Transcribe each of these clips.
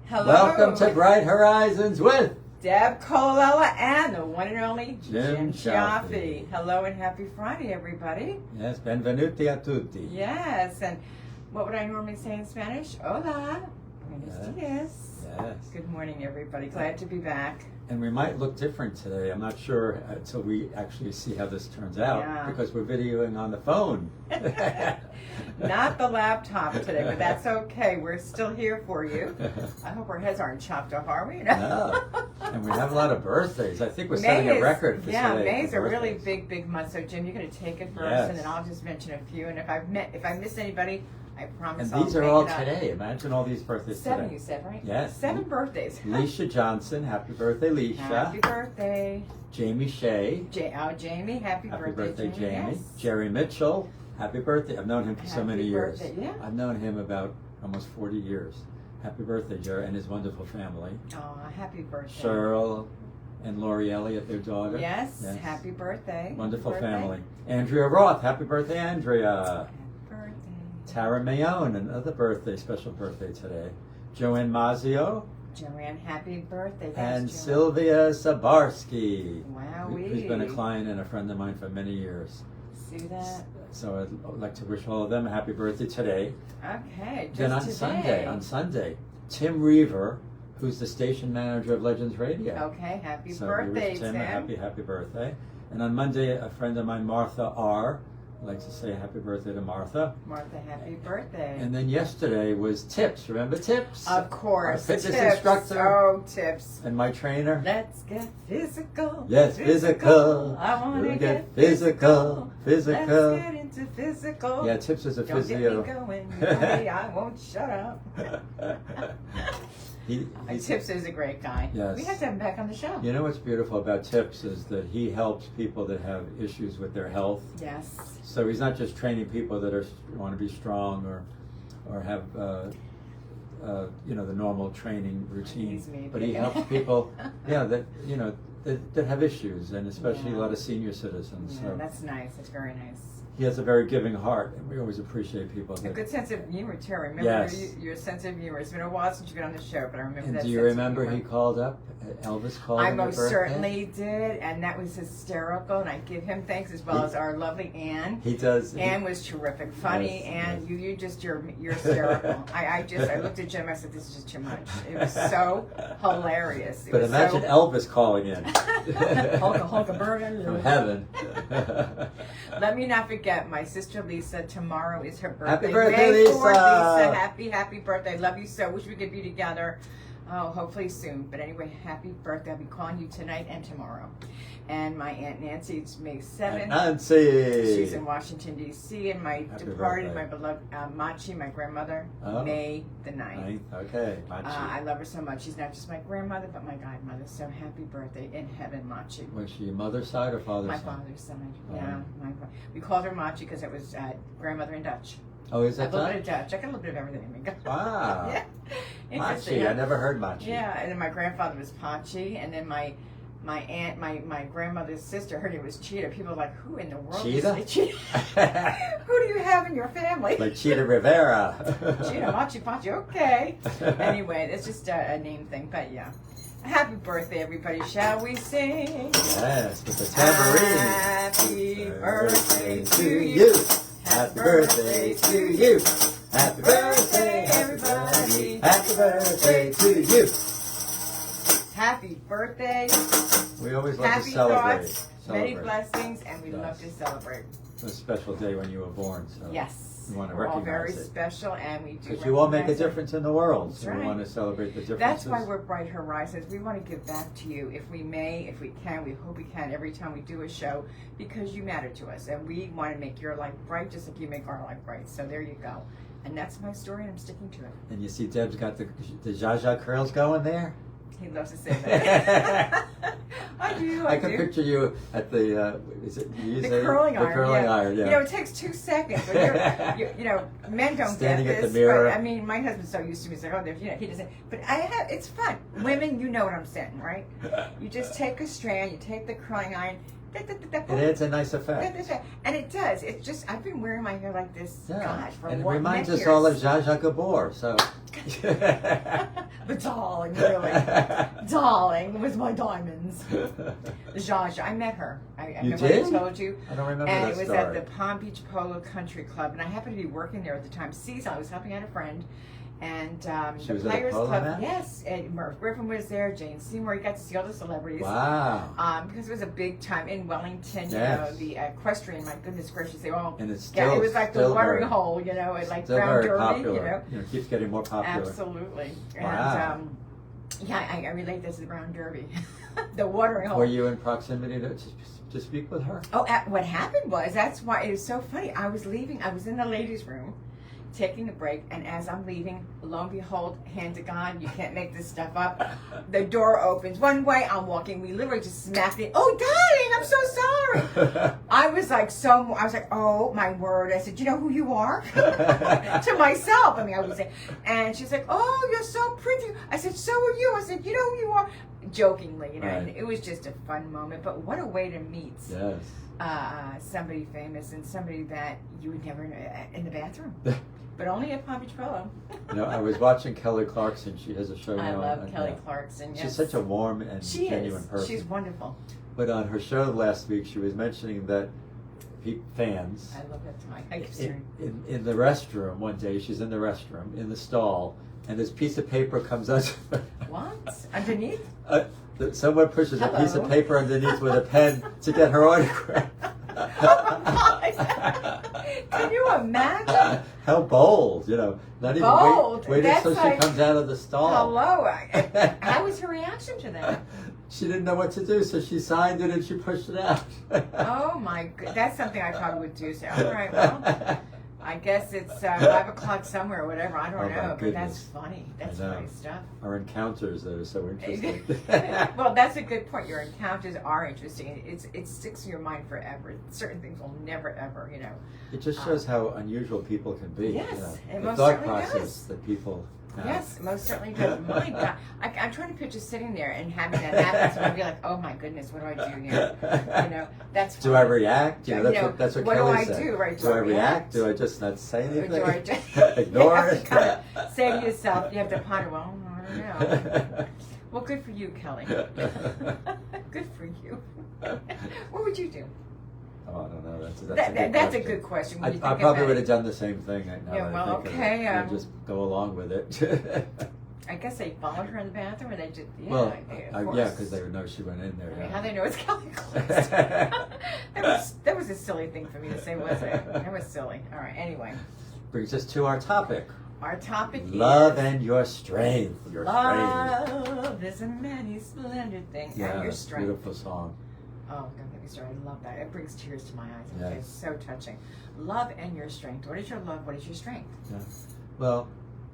Hello. Welcome to Bright Horizons with Deb Colella and the one and only Jim Chiaffi. Hello and happy Friday, everybody. Yes, benvenuti a tutti. Yes, and what would I normally say in Spanish? Hola. Buenos dias. Yes. Good morning, everybody. Glad to be back. And we might look different today. I'm not sure until we actually see how this turns out because we're videoing on the phone. Not the laptop today, but that's okay. We're still here for you. I hope our heads aren't chopped off, are we? No. And we have a lot of birthdays. I think we're setting a record for today. Yeah, May's a really birthdays. big month. So Jim, you're going to take it first, Yes. and then I'll just mention a few. And if I miss anybody, I promise. And these I'll are all make it up. today. Imagine all these birthdays Seven, today. you said, right? Yes. 7 birthdays. Leisha Johnson, happy birthday, Leisha. Happy birthday. Jamie Shea, Jamie, happy birthday, Jamie. Yes. Jerry Mitchell, happy birthday. I've known him for so Happy many years. birthday, yeah. I've known him about almost 40 years. Happy birthday, Jerry, and his wonderful family. Oh, happy birthday. Cheryl and Lori Elliott, their daughter. Yes, happy birthday. Wonderful Happy birthday. family. Andrea Roth, happy birthday, Andrea. Happy birthday. Tara Mayone, another birthday, special birthday today. Joanne Mazio Joanne, happy birthday. Yes, and Joanne. Sylvia Sabarsky. Wowee. Who's been a client and a friend of mine for many years. See that? So I'd like to wish all of them a happy birthday today. Okay, just Then on today. Sunday, Tim Reaver, who's the station manager of Legends Radio. Okay, happy So birthday, we wish Tim Tim. a happy birthday. And on Monday, a friend of mine, Martha R. I'd like to say happy birthday to Martha. Martha, happy birthday. And then yesterday was Tips. Remember Tips? Of course. Our fitness Tips. instructor. Oh, Tips. And my trainer. Let's get physical. Yes, physical. I want to We'll get physical. Physical. Let's get into physical. Yeah, Tips is a Don't physio. get me going, buddy. I won't shut up. Tips is a great guy. Yes. We have to have him back on the show. You know what's beautiful about Tips is that he helps people that have issues with their health. Yes. So he's not just training people that want to be strong or have the normal training routine, He's me, but he helps people that have issues, and especially a lot of senior citizens. Yeah, So that's nice. That's very nice. he has a very giving heart, and we always appreciate people. A That, good sense of humor, too. Remember Yes. your sense of humor. It's been a while since you've been on the show, but I remember and that do you sense of remember humor. he called up? Elvis called I on your most birthday? certainly did, and that was hysterical, and I give him thanks as well as our lovely Ann. He does. Ann was terrific, funny, Yes, and yes. you're hysterical. I looked at Jim, I said, this is just too much. It was so hilarious. It But was imagine so... Elvis calling in. Hulka burger. From heaven. Let me not forget, my sister Lisa, tomorrow is her birthday. Happy birthday, May 4th, Lisa. Lisa. Happy birthday. Love you so. Wish we could be together. Oh, hopefully soon. But anyway, happy birthday. I'll be calling you tonight and tomorrow. And my Aunt Nancy, it's May 7th. Nancy. She's in Washington, D.C. And my Happy departed, birthday. my beloved Machi, my grandmother, Oh. May the 9th. Okay, Machi. I love her so much. She's not just my grandmother, but my godmother. So happy birthday in heaven, Machi. Was she mother's side or father's My side? father's side. Oh. Yeah, we called her Machi because it was grandmother in Dutch. Oh, is A that little bit of Dutch? Dutch. I got a little bit of everything in me. Wow. Yeah. Interesting, Machi, huh? I never heard Machi. Yeah, and then my grandfather was Pachi, and then my aunt, my grandmother's sister, her name was Cheetah. People were like, who in the world Cheetah? is Cheetah? Who do you have in your family? Like Cheetah Rivera. Cheetah, Machi, Pachi, okay. Anyway, it's just a name thing, but yeah. Happy birthday, everybody. Shall we sing? Yes, with the tambourine. Happy birthday to you. Happy birthday to you. Happy birthday, everybody. Happy birthday to you. Happy birthday. We always love Happy to celebrate. thoughts, many blessings, and we Yes. love to celebrate. It's a special day when you were born. So Yes. we want to We're all recognize very it. special, and we do Because you all make a recognize it. difference in the world. That's So right. we want to celebrate the differences. That's why we're Bright Horizons. We want to give back to you if we may, if we can. We hope we can every time we do a show because you matter to us, and we want to make your life bright just like you make our life bright. So there you go. And that's my story, and I'm sticking to it. And you see Deb's got the Zsa Zsa curls going there? He loves to say that. I do. I can picture you at the, is it, you The say curling iron. The curling iron, yeah. You know, it takes 2 seconds. But you know, men don't Standing get at this. the mirror. But, I mean, my husband's so used to me. He's like, oh, there's, he doesn't. But it's fun. Women, you know what I'm saying, right? You just take a strand, you take the curling iron. It adds a nice effect. And it does. It's just, I've been wearing my hair like this, Yeah. gosh, for and it what, reminds many us all of years. Zsa Zsa Gabor, so. But darling, really, darling, with my diamonds. Zsa, I met her. I You remember did? I told you. I don't remember and that it was story. at the Palm Beach Polo Country Club, and I happened to be working there at the time. Season, I was helping out a friend, and She the was at a Players polo Club. match? Yes, and Merv Griffin was there. Jane Seymour. You got to see all the celebrities. Wow. Because it was a big time in Wellington. Yes. You know, the equestrian. My goodness gracious, they all. And it's Yeah, still it was like the still watering very, hole. You know, it like still Brown very Derby. popular. You know. It keeps getting more popular. Absolutely. Wow. And yeah, I relate this to the Brown Derby. The watering hole. Were you in proximity to speak with her? Oh, what happened was, that's why it was so funny. I was leaving, I was in the ladies' room taking a break, and as I'm leaving, lo and behold, hand to God, you can't make this stuff up. The door opens one way, I'm walking, we literally just smacked it. Oh, darling, I'm so sorry. I was like, oh my word. I said, you know who you are? To myself. I mean, I would say, and she's like, oh, you're so pretty. I said, so are you. I said, you know who you are? Jokingly, you know, Right. and it was just a fun moment, but what a way to meet. Yes. Somebody famous and somebody that you would never know in the bathroom, but only at Palm Beach Polo. You know, I was watching Kelly Clarkson. She has a show I now. love and, Kelly Clarkson. Yes. She's such a warm and She genuine is. person. She's wonderful. But on her show last week, she was mentioning that fans I love that time. I keep staring. in the restroom one day, she's in the restroom in the stall, and this piece of paper comes out. What? Underneath? Someone pushes a piece of Hello? paper underneath with a pen to get her autograph. Oh my God. Can you imagine? How bold, you know. Not even Bold. wait That's until like, she comes out of the stall. Hello. How was her reaction to that? She didn't know what to do, so she signed it and she pushed it out. Oh my God. That's something I probably would do. Say, all right, well, I guess it's 5 o'clock somewhere or whatever. I don't Oh, my know, but that's goodness. funny. That's I know. funny stuff. Our encounters that are so interesting. Well, that's a good point. Your encounters are interesting. It sticks in your mind forever. Certain things will never ever, you know. It just shows how unusual people can be. Yes, you know, it the most thought certainly process does. that people have. Yes, most certainly does. My God, I'm trying to picture sitting there and having that happen. So I'd be like, oh my goodness, what do I do here? You know, that's. Do I react? You know, You know, that's what what Kelly do I said. do, right? Do I react? Do I just not say Or anything? do I just Ignore you have it? to kind of say to yourself, you have to ponder. Well, I don't know. Well, good for you, Kelly. Good for you. What would you do? Oh, I don't know. That's That's a a good good question. I When you think probably about would it. have done the same thing. Now Yeah, that well, I think of it. okay, You just go along with it. I guess they followed her in the bathroom, and they just Well, of course. yeah, because they would know she went in there. I mean, Yeah. how they know it's Kelly Clarkson? that was a silly thing for me to say, wasn't it? That was silly. All right. Anyway, Brings us to our topic: our topic love is and your strength. Your strength. love is a many splendid thing, Yeah, and your that's a strength. beautiful song. Oh, don't get me started. I love that. It brings tears to my eyes. Yes. It's so touching. Love and your strength. What is your love? What is your strength? Yeah. Well,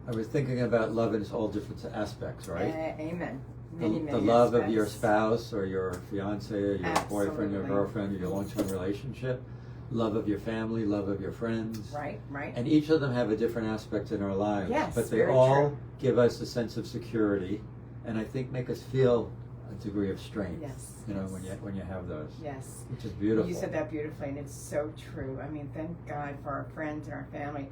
I was thinking about love in its all different aspects, right? Amen. The, Many, the many love of your aspects. spouse or your fiance or your boyfriend or Absolutely. girlfriend or your long-term relationship, love of your family, love of your friends. Right, right. And each of them have a different aspect in our lives. Yes, but they very all true. give us a sense of security and I think make us feel a degree of strength. Yes, You know, yes. when you have those. Yes. Which is beautiful. You said that beautifully, and it's so true. I mean, thank God for our friends and our family.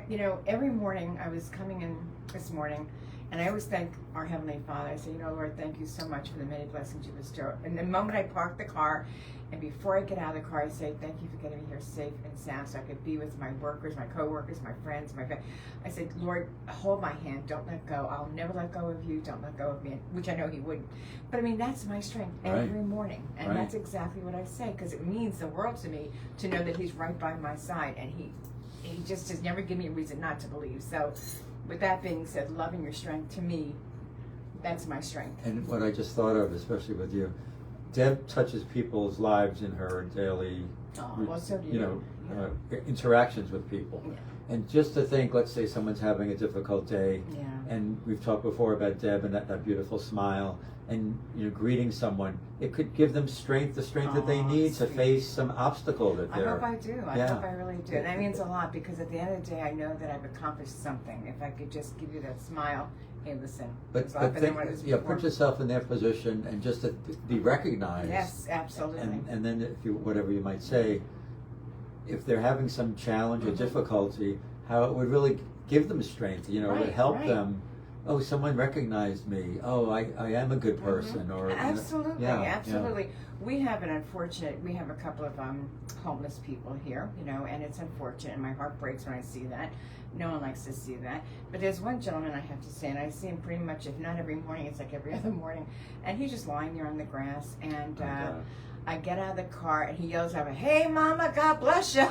You know, every morning I was coming in this morning, and I always thank our Heavenly Father. I say, you know, Lord, thank you so much for the many blessings you bestow. And the moment I park the car, and before I get out of the car, I say, thank you for getting me here safe and sound so I could be with my workers, my co-workers, my friends, my family. I said, Lord, hold my hand. Don't let go. I'll never let go of you. Don't let go of me, which I know he wouldn't. But I mean, that's my strength every morning. And Right. that's exactly what I say, because it means the world to me to know that he's right by my side, and he just has never given me a reason not to believe. So with that being said, loving your strength, to me, that's my strength. And what I just thought of, especially with you, Deb touches people's lives in her daily, Oh, well, so do you you. know, Yeah. interactions with people. Yeah. And just to think, let's say someone's having a difficult day, Yeah. and we've talked before about Deb and that beautiful smile, and you know, greeting someone, it could give them strength, the strength that they Aw, need to sweet. face some obstacle that I they're. hope I do. I Yeah. hope I really do. And that means a lot, because at the end of the day, I know that I've accomplished something. If I could just give you that smile, hey, listen. But it's often think, what it was yeah, before. put yourself in their position and just to be recognized. Yes, absolutely. And then if you, whatever you might say, if they're having some challenge or Mhm. difficulty, how it would really give them strength, you know, it would Right, help right. them oh, someone recognized me. Oh, I am a good person. Or absolutely, absolutely. Yeah. We have a couple of homeless people here, you know, and it's unfortunate, and my heart breaks when I see that. No one likes to see that. But there's one gentleman I have to say, and I see him pretty much, if not every morning, it's like every other morning, and he's just lying there on the grass, and I get out of the car, and he yells at me, "Hey, Mama, God bless you."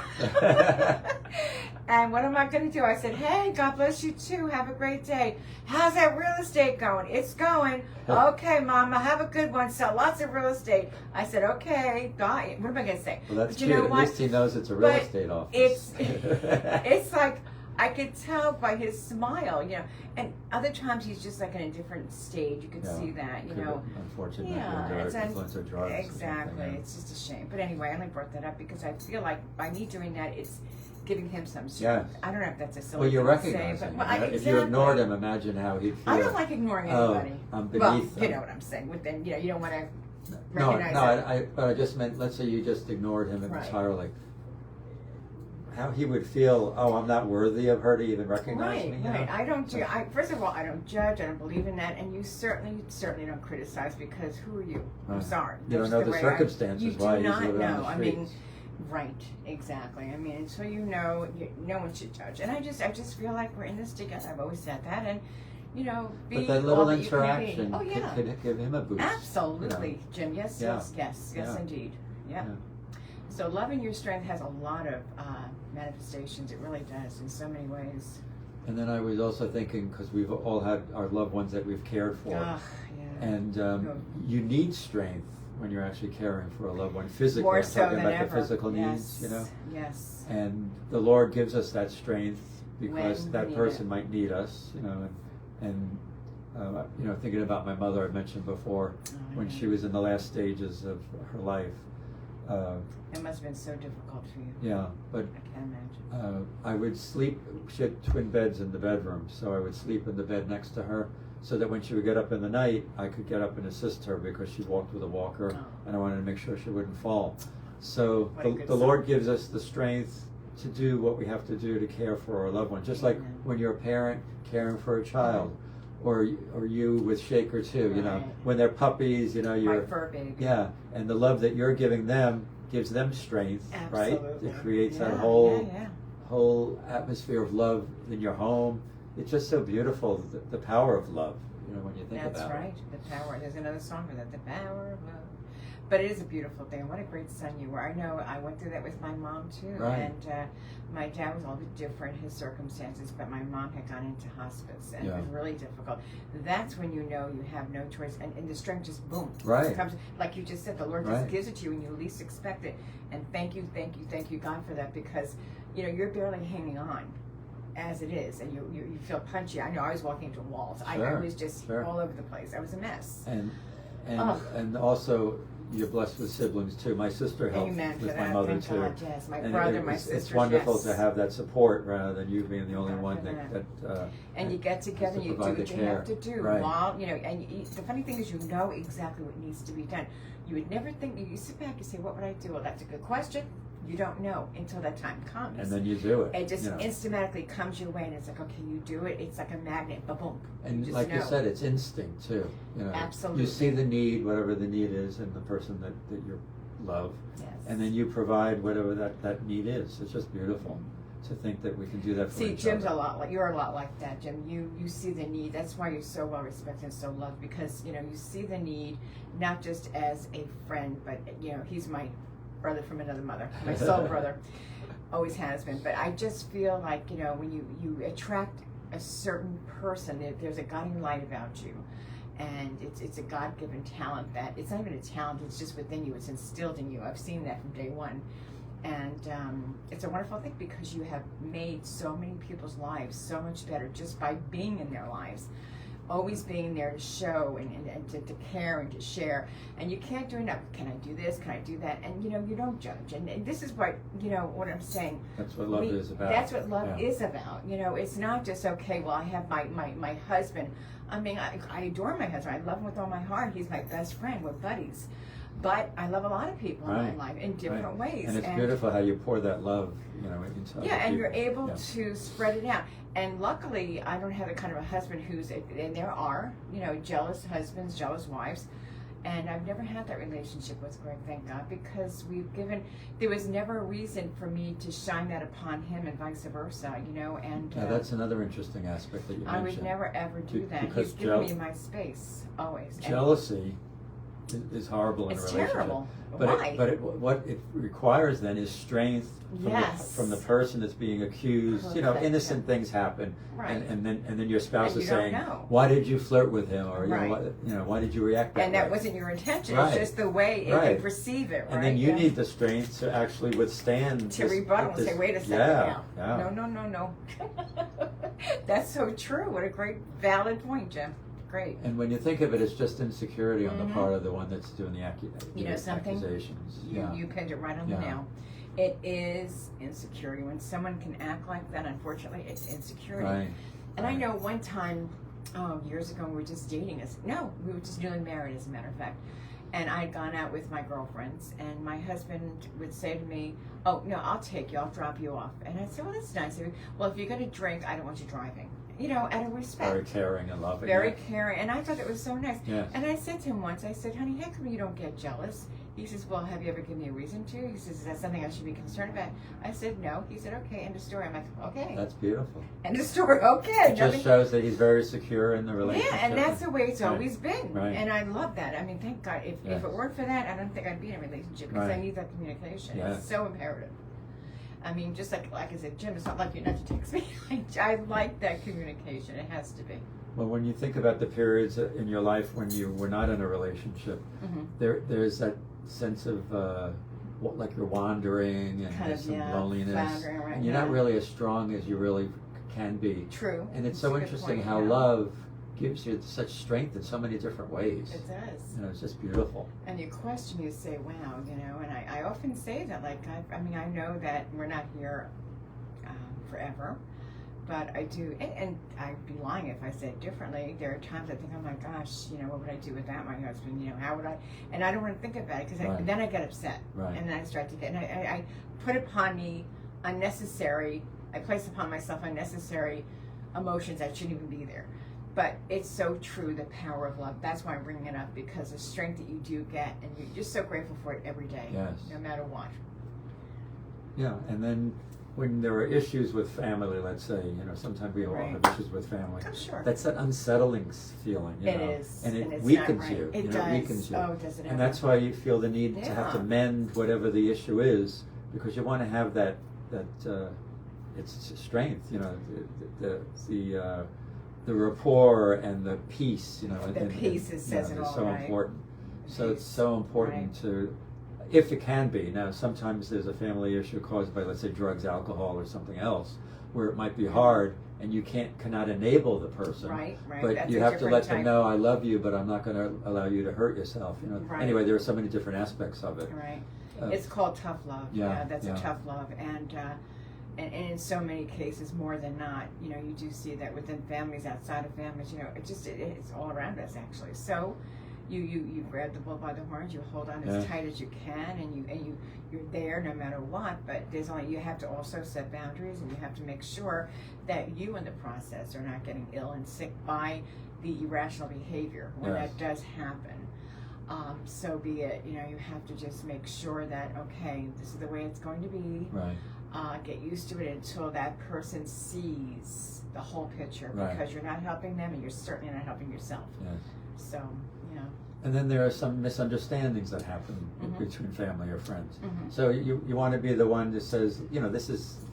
And what am I going to do? I said, "Hey, God bless you too. Have a great day. How's that real estate going?" "It's going." "Okay, Mama, have a good one. Sell lots of real estate." I said, "Okay, God." What am I going to say? Well, that's but cute. you know At what? least he knows it's a real estate office. It's like, I could tell by his smile, you know, and other times he's just like in a different stage. You can see that, you know. Unfortunately, it's influence of drugs. Exactly. It's just a shame. But anyway, I only brought that up because I feel like by me doing that, it's giving him some strength. Yes. I don't know if that's a silly Well, you're thing to say, recognizing but him. exactly. If you ignored him, imagine how he'd feel. I don't like ignoring anybody. I'm well, beneath you know what I'm saying. Within, you know, you don't want to No, recognize but I just meant, let's say you just ignored him Right. entirely. How he would feel, oh, I'm not worthy of her to even recognize me. Right. I don't do. First of all, I don't judge. I don't believe in that. And you certainly don't criticize, because who are you? I'm sorry. You don't know the circumstances why he's living on the streets. I mean, right? Exactly. I mean, until you know, no one should judge. And I just feel like we're in this together. I've always said that, and you know, be but that little all that you can be. interaction Oh, yeah. could give him a boost. Absolutely, you know? Jim. Yes, Yeah. yes, Yeah. indeed. Yeah. Yeah. So loving your strength has a lot of manifestations. It really does in so many ways. And then I was also thinking, because we've all had our loved ones that we've cared for, Yeah. and you need strength when you're actually caring for a loved one physically. More I'm so talking than about ever. the physical Yes. needs, you know. Yes. And the Lord gives us that strength because When that we need person it. might need us, you know. And you know, thinking about my mother, I mentioned before, when she was in the last stages of her life. It must have been so difficult for you. Yeah, but I can't imagine. I would sleep. She had twin beds in the bedroom, so I would sleep in the bed next to her, so that when she would get up in the night, I could get up and assist her, because she walked with a walker, and I wanted to make sure she wouldn't fall. So the Lord gives us the strength to do what we have to do to care for our loved one, just like when you're a parent caring for a child. Or you with Shaker too, you know, when they're puppies, you know, My fur baby. yeah, and the love that you're giving them gives them strength, Absolutely. right? It creates that Yeah. whole atmosphere of love in your home. It's just so beautiful, the power of love, you know, when you think about it. That's right. The power. There's another song for that. The power of love. But it is a beautiful thing. What a great son you were. I know I went through that with my mom too. Right. And my dad was a little bit different, his circumstances, but my mom had gone into hospice, and it was really difficult. That's when you know you have no choice, and the strength just boom. Right. Comes, like you just said, the Lord just gives it to you when you least expect it. And thank you, God, for that, because you know you're barely hanging on as it is, and you feel punchy. I know I was walking into walls. I was just all over the place. I was a mess. And also, you're blessed with siblings too. My sister helped with my mother too. God, yes. My brother, my sister. It's wonderful to have that support rather than you being the only one that and you get together and you do what you have to do. While you know, and the funny thing is, you know exactly what needs to be done. You would never think. You sit back and say, "What would I do?" Well, that's a good question. You don't know until that time comes. And then you do it. It just instantly comes your way, and it's like, okay, you do it. It's like a magnet, boom. And like you said, it's instinct too. You know, absolutely. You see the need, whatever the need is, in the person that you love, and then you provide whatever that need is. It's just beautiful to think that we can do that for each other. See, Jim's you're a lot like that, Jim. You see the need. That's why you're so well respected and so loved, because you know you see the need, not just as a friend, but you know he's my brother from another mother, my soul brother, always has been. But I just feel like, you know, when you attract a certain person, there's a guiding light about you, and it's a God-given talent. That it's not even a talent, it's just within you, it's instilled in you. I've seen that from day one, and it's a wonderful thing, because you have made so many people's lives so much better just by being in their lives. Always being there to show and to care and to share. And you can't do enough. Can I do this? Can I do that? And you know, you don't judge. And this is what, you know, what I'm saying. That's what love is about. That's what love is about. You know, it's not just, okay, well, I have my husband. I mean, I adore my husband. I love him with all my heart. He's my best friend. We're buddies. But I love a lot of people in Right. my life in different ways. And it's beautiful how you pour that love, into other yeah, and you're people. able to spread it out. And luckily, I don't have the kind of a husband who's, and there are, jealous husbands, jealous wives. And I've never had that relationship with Greg, thank God, because there was never a reason for me to shine that upon him and vice versa, and. Now that's another interesting aspect that you mentioned. I would never ever do that. Because He's given me my space, always. Jealousy is horrible in a It's relationship. terrible. But Why? What it requires then is strength from the person that's being accused. Correct. Innocent things happen, Right. and then your spouse And is you don't saying, know. "Why did you flirt with him?" Or Right. why did you react that way? And that wasn't your intention. Right. It's just the way they Right. perceive it, right? And then you Yeah. need the strength to actually withstand to rebuttal and say, wait a second Yeah. No. That's so true. What a great, valid point, Jim. Great. And when you think of it, it's just insecurity on the Mhm. part of the one that's doing the Something? accusations. You pinned it right on the nail. It is insecurity. When someone can act like that, unfortunately, it's insecurity. Right. And I know one time, years ago, we were just dating. We were just newly married, as a matter of fact. And I'd gone out with my girlfriends, and my husband would say to me, "Oh, no, I'll take you. I'll drop you off." And I'd say, "Well, that's nice of you. Well, if you're going to drink, I don't want you driving." Out of respect. Very caring and loving. Very yeah. caring. And I thought it was so nice. Yes. And I said to him once, I said, "Honey, how come you don't get jealous?" He says, "Well, have you ever given me a reason to?" He says, "Is that something I should be concerned about?" I said, "No." He said, "Okay, end of story." I'm like, "Okay." That's beautiful. End of story. Okay. It just shows that he's very secure in the relationship. Yeah, and that's the way it's Right. always been. Right. And I love that. I mean, thank God. If Yes. it weren't for that, I don't think I'd be in a relationship because I Right. need that communication. Yes. It's so imperative. I mean, just like I said, Jim, it's not like you're not to text me. I like that communication. It has to be. Well, when you think about the periods in your life when you were not in a relationship, Mm-hmm. there's that sense of like you're wandering and Kind there's of, some yeah, loneliness, floundering around, and you're not yeah. really as strong as you really can be. True. And it's That's so a good interesting point, how yeah. love gives you such strength in so many different ways. It does. It's just beautiful. And you question, you say, wow, and I often say that, like, I mean, I know that we're not here forever, but I do, and I'd be lying if I said it differently. There are times I think, oh my gosh, what would I do without my husband? How would I, and I don't want to think about it because Right. then I get upset. Right. And then I start to get, and I put upon me I place upon myself unnecessary emotions that shouldn't even be there. But it's so true, the power of love. That's why I'm bringing it up, because the strength that you do get, and you're just so grateful for it every day, Yes. no matter what. Yeah, and then when there are issues with family, let's say, sometimes we all Right. have issues with family. Oh, sure. That's that unsettling feeling, It is, and it and it's weakens not right. you. It It does. weakens you. Oh, does it And ever? that's why you feel the need to have to Yeah. mend whatever the issue is, because you want to have that it's strength, the rapport and the peace, The peace, it says it all, so right? important. The So it's peace, so important right. to, if it can be. Now, sometimes there's a family issue caused by, let's say, drugs, alcohol, or something else, where it might be hard, and you cannot enable the person. Right. But That's you a have to different let them type. know, I love you, but I'm not going to allow you to hurt yourself. Right. Anyway, there are so many different aspects of it. Right. Uh, It's called tough love. Yeah, That's yeah. a tough love, and in so many cases, more than not, you do see that within families, outside of families, it's all around us actually. So, you grab the bull by the horns, you hold on as Yeah. tight as you can, and you're there no matter what. But you have to also set boundaries, and you have to make sure that you in the process are not getting ill and sick by the irrational behavior when Yes. that does happen. So be it. You have to just make sure that, okay, this is the way it's going to be. Right. Get used to it until that person sees the whole picture, Right. because you're not helping them and you're certainly not helping yourself. Yes. So, And then there are some misunderstandings that happen Mhm. between family or friends. Mhm. So you want to be the one that says,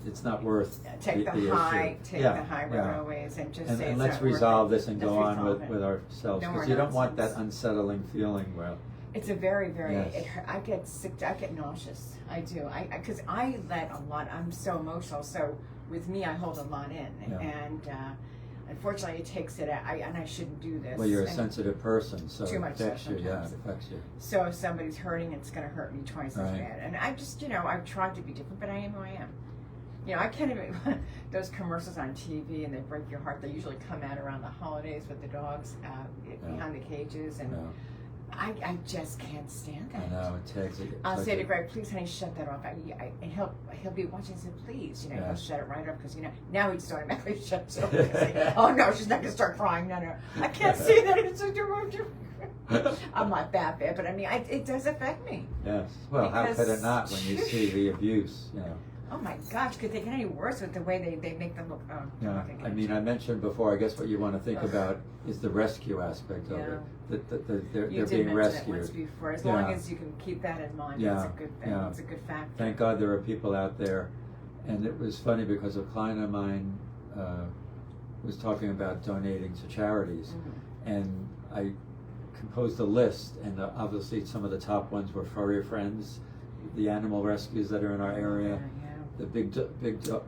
it's not worth take the issue. high road Yeah. always, and just And, say and it's let's not worth resolve it. this and Let's go on resolve it. with ourselves, No because more you don't want that nonsense. unsettling feeling. Well, It's a very, very. Yes. I get sick. I get nauseous. I do. Because I let a lot. I'm so emotional. So with me, I hold a lot in, Yeah. and unfortunately, it takes it out. And I shouldn't do this. well, you're a And sensitive person, so Too it much so affects you. Yeah, it sometimes. affects you. So if somebody's hurting, it's going to hurt me twice as Right. bad. And I just, I've tried to be different, but I am who I am. I can't even, those commercials on TV, and they break your heart. They usually come out around the holidays with the dogs behind the cages. And No. I just can't stand it. I know, it takes it. I'll say to Greg, please, honey, shut that off. And he'll be watching and say, please, you know, Yeah. he'll shut it right off because, you know, now he just automatically shuts it off. Like, oh, no, she's not going to start crying. No. I can't see that. It's a I'm not that bad, but I mean, it does affect me. Yes. Well, how could it not when you see the abuse, you know? Oh my gosh, could they get any worse with the way they make them look? Oh, Yeah, I mean, I mentioned before, I guess what you want to think about is the rescue aspect of Yeah. it. They're You did being mention rescued. it once before. As Yeah. long as you can keep that in mind, Yeah, it's a good thing. yeah. It's a good factor. Thank God there are people out there. And it was funny because a client of mine was talking about donating to charities. Mhm. And I composed a list, and obviously some of the top ones were Furry Friends, the animal rescues that are in our area, Yeah. the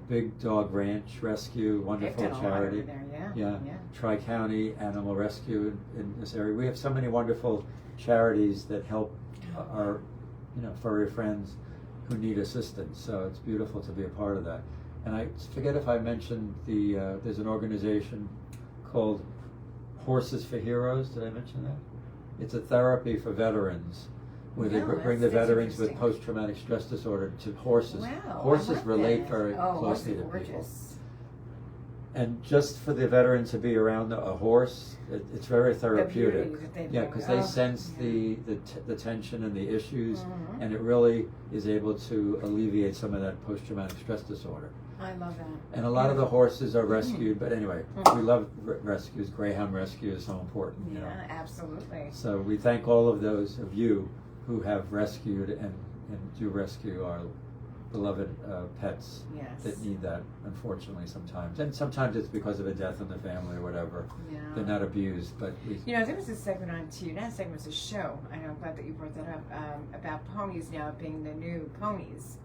Big Dog Ranch Rescue, wonderful They've done a lot charity. over there, Yeah, yeah. Tri-County Animal Rescue in this area. We have so many wonderful charities that help our, furry friends who need assistance. So it's beautiful to be a part of that. And I forget if I mentioned there's an organization called Horses for Heroes. Did I mention that? It's a therapy for veterans where they No, bring the that's veterans with interesting. post-traumatic stress disorder to horses. Wow, Horses I like relate that. very Oh, closely to gorgeous. people. And just for the veteran to be around a horse, it's very therapeutic. beauty that they Yeah, bring. because they Oh, sense yeah. the tension and the issues, Mhm. and it really is able to alleviate some of that post-traumatic stress disorder. I love that. And a lot of the horses are rescued, but anyway, we Mhm. love rescues. Greyhound rescue is so important. You know. Yeah, absolutely. So we thank all of those of you who have rescued and do rescue our beloved pets Yes. that need that, unfortunately, sometimes. And sometimes it's because of a death in the family or whatever. Yeah. They're not abused, but we... You know, there was a segment on TV, not a segment, it was a show, and I'm glad that you brought that up, about ponies now being the new ponies,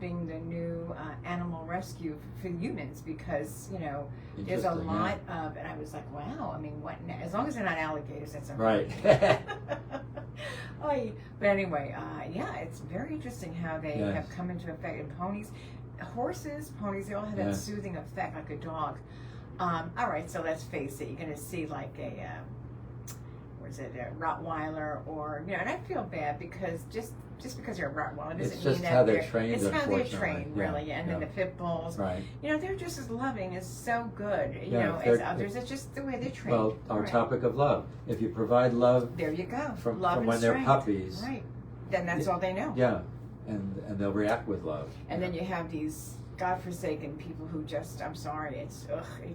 being the new animal rescue for humans, because, you know, there's a Interesting, lot of, and I was like, wow, I mean, what, as long as they're not alligators, that's okay. Right. But anyway, yeah, it's very interesting how they Yes. have come into effect. And ponies, horses, ponies, they all have that Yes. soothing effect like a dog. All right, so let's face it, you're going to see like a, a Rottweiler, or, you know, and I feel bad because just because you're a Rottweiler doesn't It's mean just that how they're trained, It's how they're unfortunately. trained, Yeah, really. And then yeah. the pit bulls, Right. you know, they're just as loving, as so good, you Yeah, know, they're- as others. It's just the way they're trained. Well, our Right. topic of love. If you provide love There you go. from Love and when they're strength. puppies, Right. Then that's all they know. yeah, and they'll react with love. And then you have these godforsaken people who just, I'm sorry, it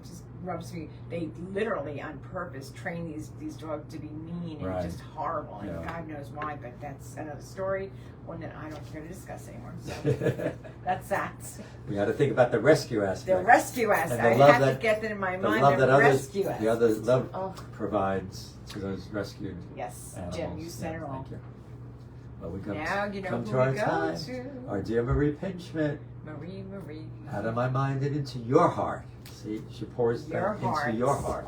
just rubs me. They literally on purpose train these dogs to be mean and Right. just horrible, and Yeah. God knows why, but that's another story, one that I don't care to discuss anymore. So that's that. We got to think about the rescue aspect. The rescue aspect. And the I love have that- to get that in my The mind. love The that rescue the aspect. other love Oh. provides to those rescued Yes, animals. Jim, you said it all. Thank you. Well, we Now you know come who to we our go time. to. Our dear Marie Pinchman, Marie. out of my mind and into your heart. See, she pours Your that heart. into your heart.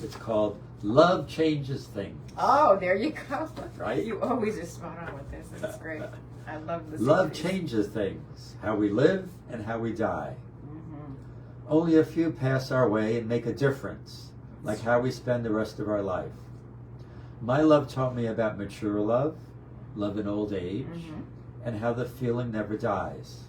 It's called Love Changes Things. Oh, there you go. Right? You always are spot on with this. That's great. I love this. Love changes things, how we live and how we die. Mm-hmm. Only a few pass our way and make a difference, like how we spend the rest of our life. My love taught me about mature love, love in old age, Mm-hmm. and how the feeling never dies.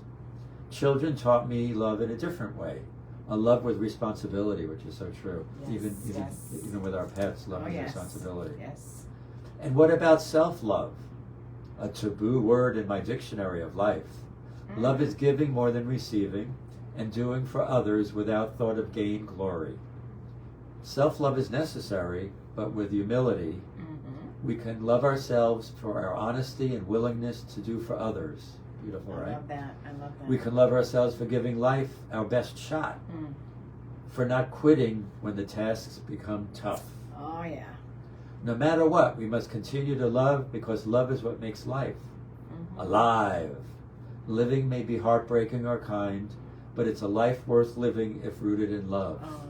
Children taught me love in a different way, a love with responsibility, which is so true. Yes, yes. Even with our pets, love Oh, is yes. responsibility. Yes. And what about self-love? A taboo word in my dictionary of life. Mm-hmm. Love is giving more than receiving, and doing for others without thought of gain glory. Self-love is necessary, but with humility, Mm-hmm. we can love ourselves for our honesty and willingness to do for others. Beautiful, I right? love that. I love that. We can love ourselves for giving life our best shot, Mm. for not quitting when the tasks become tough. Oh yeah. No matter what, we must continue to love because love is what makes life Mm-hmm. alive. Living may be heartbreaking or kind, but it's a life worth living if rooted in love. Oh.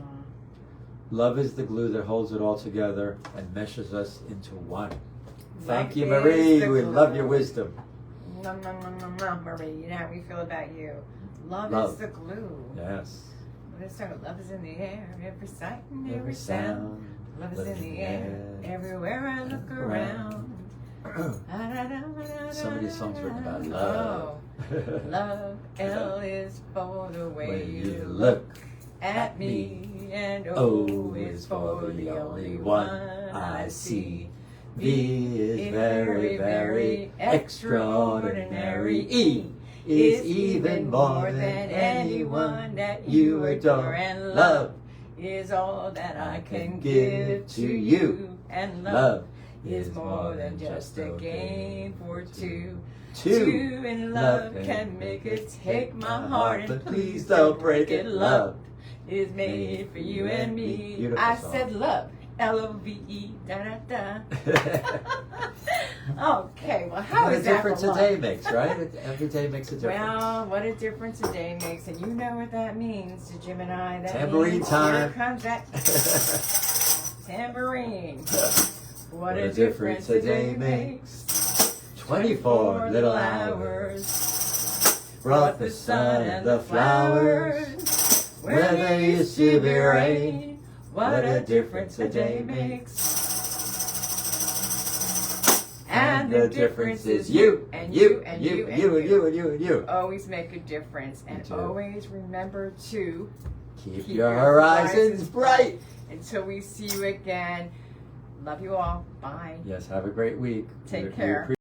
Love is the glue that holds it all together and meshes us into one. Thank Love you, is Marie. the We glue. love your wisdom. No, Marie. You know how we feel about you. Love Love. is the glue. Yes. Let's start with love is in the air, every sight and every sound. Love is in the air. Everywhere I look around. So many songs written about love. Oh, love, L is for the way When you look at me, and O is for the only one I see. V is very, very extraordinary. E is even more than anyone that you adore. And love is all that I can give to you. And love is more than just a game for two. Two in love can make it take my heart, and please don't break it. Love is made for you and me. Beautiful I song. said love, L-O-V-E, da-da-da. Okay, well, how What a is that difference for a day love? makes, right? Every day makes a difference. Well, what a difference a day makes, and you know what that means to Jim and I. That Tambourine means time. Here comes that tambourine. What a What difference a day makes. 24 little hours brought the sun and the flowers where there used to be rain. What a difference a day makes. And the difference is you and you and you and you and you and you and you. Always make a difference, and do. always remember to Keep your horizons bright. until we see you again. Love you all. Bye. Yes, have a great week. Take We care.